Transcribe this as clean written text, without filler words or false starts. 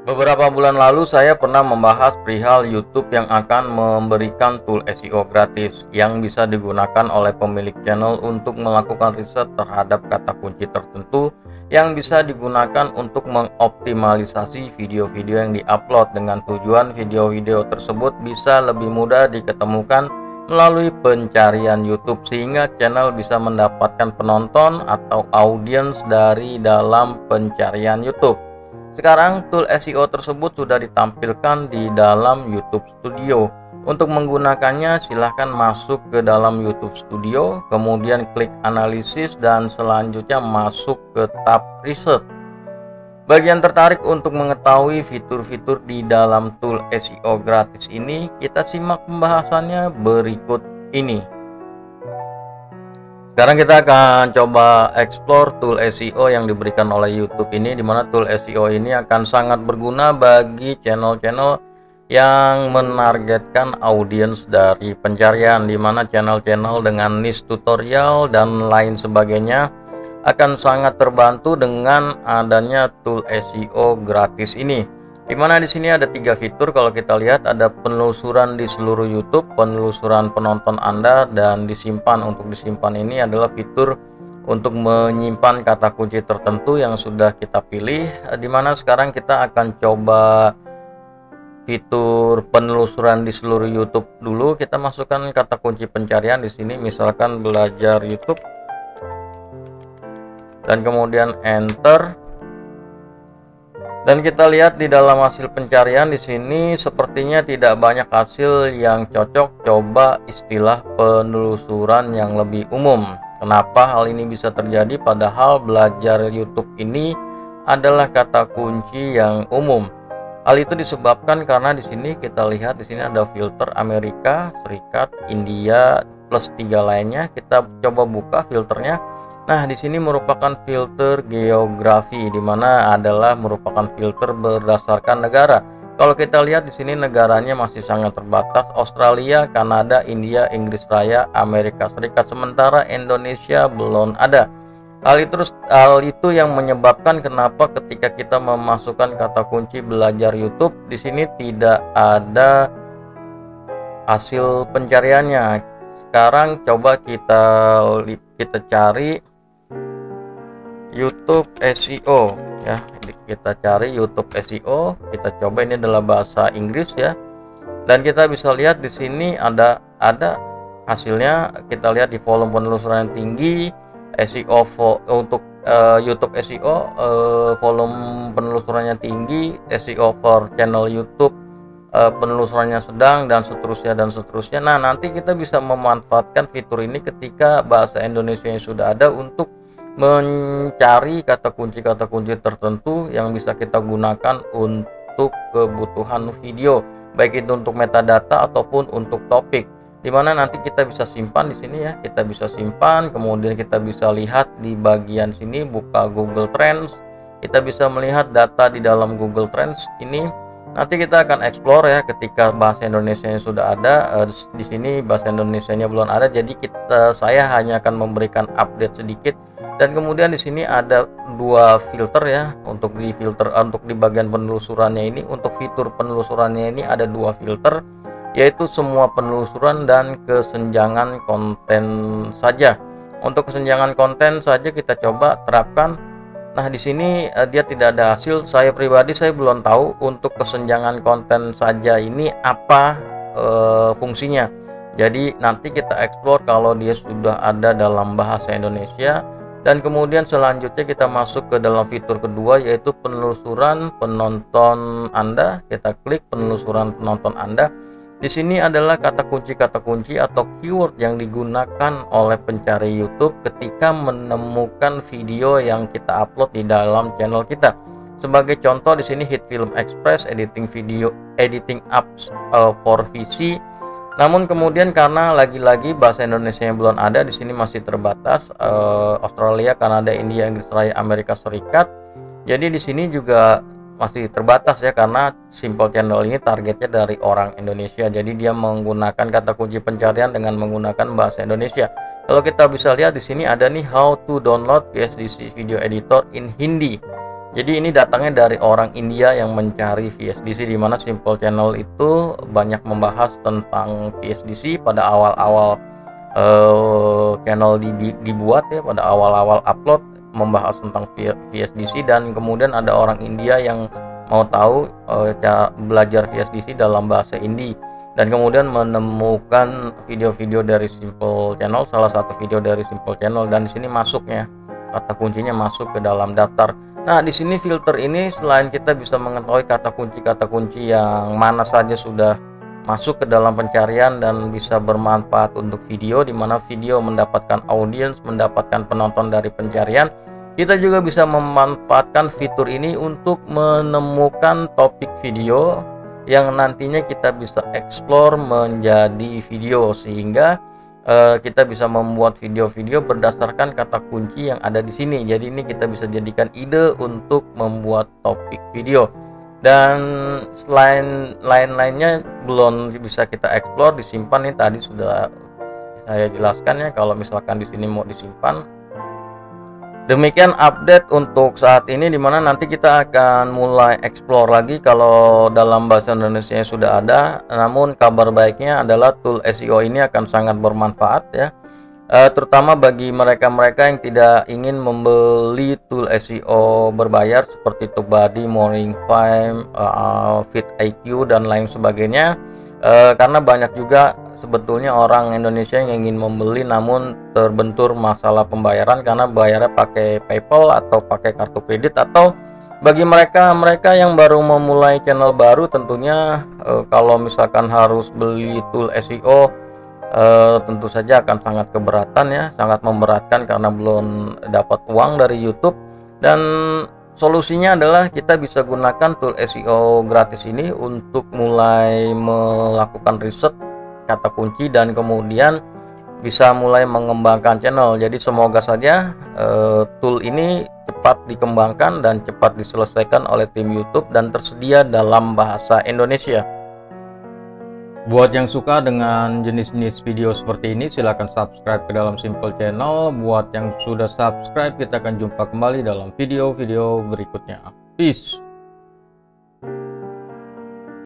Beberapa bulan lalu saya pernah membahas perihal YouTube yang akan memberikan tool SEO gratis yang bisa digunakan oleh pemilik channel untuk melakukan riset terhadap kata kunci tertentu yang bisa digunakan untuk mengoptimalisasi video-video yang diupload dengan tujuan video-video tersebut bisa lebih mudah diketemukan melalui pencarian YouTube sehingga channel bisa mendapatkan penonton atau audiens dari dalam pencarian YouTube. Sekarang tool SEO tersebut sudah ditampilkan di dalam YouTube Studio. Untuk menggunakannya silahkan masuk ke dalam YouTube Studio, kemudian klik analisis dan selanjutnya masuk ke tab Research. Bagi yang tertarik untuk mengetahui fitur-fitur di dalam tool SEO gratis ini, kita simak pembahasannya berikut ini. Sekarang kita akan coba explore tool SEO yang diberikan oleh YouTube ini, dimana tool SEO ini akan sangat berguna bagi channel-channel yang menargetkan audiens dari pencarian, dimana channel-channel dengan niche tutorial dan lain sebagainya akan sangat terbantu dengan adanya tool SEO gratis ini. Dimana di sini ada 3 fitur. Kalau kita lihat ada penelusuran di seluruh YouTube, penelusuran penonton Anda, dan disimpan. Untuk disimpan ini adalah fitur untuk menyimpan kata kunci tertentu yang sudah kita pilih. Dimana sekarang kita akan coba fitur penelusuran di seluruh YouTube dulu. Kita masukkan kata kunci pencarian di sini, misalkan belajar YouTube, dan kemudian enter. Dan kita lihat di dalam hasil pencarian di sini sepertinya tidak banyak hasil yang cocok. Coba istilah penelusuran yang lebih umum. Kenapa hal ini bisa terjadi padahal belajar YouTube ini adalah kata kunci yang umum? Hal itu disebabkan karena di sini kita lihat di sini ada filter Amerika Serikat, India plus 3 lainnya. Kita coba buka filternya. Nah, di sini merupakan filter geografi, di mana adalah merupakan filter berdasarkan negara. Kalau kita lihat di sini negaranya masih sangat terbatas: Australia, Kanada, India, Inggris Raya, Amerika Serikat, sementara Indonesia belum ada. Hal itu yang menyebabkan kenapa ketika kita memasukkan kata kunci belajar YouTube di sini tidak ada hasil pencariannya. Sekarang coba kita cari YouTube SEO ya. Kita cari YouTube SEO, kita coba, ini adalah bahasa Inggris ya. Dan kita bisa lihat di sini ada hasilnya. Kita lihat di volume penelusuran yang tinggi, SEO untuk YouTube SEO, volume penelusurannya tinggi, SEO for channel YouTube penelusurannya sedang, dan seterusnya. Nah, nanti kita bisa memanfaatkan fitur ini ketika bahasa Indonesia yang sudah ada untuk mencari kata kunci tertentu yang bisa kita gunakan untuk kebutuhan video, baik itu untuk metadata ataupun untuk topik, dimana nanti kita bisa simpan di sini ya. Kita bisa simpan, kemudian kita bisa lihat di bagian sini, buka Google Trends, kita bisa melihat data di dalam Google Trends ini. Nanti kita akan explore ya ketika bahasa Indonesia yang sudah ada. Di sini bahasa Indonesianya belum ada, jadi saya hanya akan memberikan update sedikit. Dan kemudian di sini ada 2 filter ya untuk di bagian penelusurannya ini. Untuk fitur penelusurannya ini ada 2 filter, yaitu semua penelusuran dan kesenjangan konten saja. Untuk kesenjangan konten saja kita coba terapkan. Nah, di sini dia tidak ada hasil. Saya pribadi belum tahu untuk kesenjangan konten saja ini apa fungsinya. Jadi nanti kita explore kalau dia sudah ada dalam bahasa Indonesia. Dan kemudian selanjutnya kita masuk ke dalam fitur kedua, yaitu penelusuran penonton Anda. Kita klik penelusuran penonton Anda. Di sini adalah kata kunci atau keyword yang digunakan oleh pencari YouTube ketika menemukan video yang kita upload di dalam channel kita. Sebagai contoh di sini Hit Film Express, editing video, editing apps for VC. Namun kemudian karena lagi-lagi bahasa Indonesia yang belum ada, di sini masih terbatas Australia, Kanada, India, Inggris Raya, Amerika Serikat. Jadi di sini juga masih terbatas ya, karena Simple Channel ini targetnya dari orang Indonesia. Jadi dia menggunakan kata kunci pencarian dengan menggunakan bahasa Indonesia. Kalau kita bisa lihat di sini ada nih how to download VSDC video editor in Hindi. Jadi ini datangnya dari orang India yang mencari VSDC, di mana Simple Channel itu banyak membahas tentang VSDC pada awal-awal channel dibuat ya, pada awal-awal upload membahas tentang VSDC, dan kemudian ada orang India yang mau tahu cara belajar VSDC dalam bahasa Hindi, dan kemudian menemukan video-video dari Simple Channel, salah satu video dari Simple Channel, dan di sini masuknya kata kuncinya masuk ke dalam daftar. Nah, di sini filter ini selain kita bisa mengetahui kata kunci yang mana saja sudah masuk ke dalam pencarian dan bisa bermanfaat untuk video, di mana video mendapatkan audiens, mendapatkan penonton dari pencarian, kita juga bisa memanfaatkan fitur ini untuk menemukan topik video yang nantinya kita bisa explore menjadi video, sehingga kita bisa membuat video-video berdasarkan kata kunci yang ada di sini. Jadi ini kita bisa jadikan ide untuk membuat topik video, dan selain lain-lainnya belum bisa kita explore, disimpan. Ini tadi sudah saya jelaskan ya, kalau misalkan di sini mau disimpan. Demikian update untuk saat ini, dimana nanti kita akan mulai explore lagi kalau dalam bahasa Indonesia sudah ada. Namun kabar baiknya adalah tool SEO ini akan sangat bermanfaat ya, terutama bagi mereka-mereka yang tidak ingin membeli tool SEO berbayar seperti TubeBuddy, Morning Fime, FitIQ dan lain sebagainya, karena banyak juga sebetulnya orang Indonesia yang ingin membeli namun terbentur masalah pembayaran karena bayarnya pakai PayPal atau pakai kartu kredit, atau bagi mereka yang baru memulai channel baru tentunya kalau misalkan harus beli tool SEO tentu saja akan sangat keberatan ya, sangat memberatkan karena belum dapat uang dari YouTube. Dan solusinya adalah kita bisa gunakan tool SEO gratis ini untuk mulai melakukan riset kata kunci dan kemudian bisa mulai mengembangkan channel. Jadi semoga saja tool ini cepat dikembangkan dan cepat diselesaikan oleh tim YouTube dan tersedia dalam bahasa Indonesia. Buat yang suka dengan jenis-jenis video seperti ini, silahkan subscribe ke dalam Simple Channel. Buat yang sudah subscribe, kita akan jumpa kembali dalam video-video berikutnya. Peace.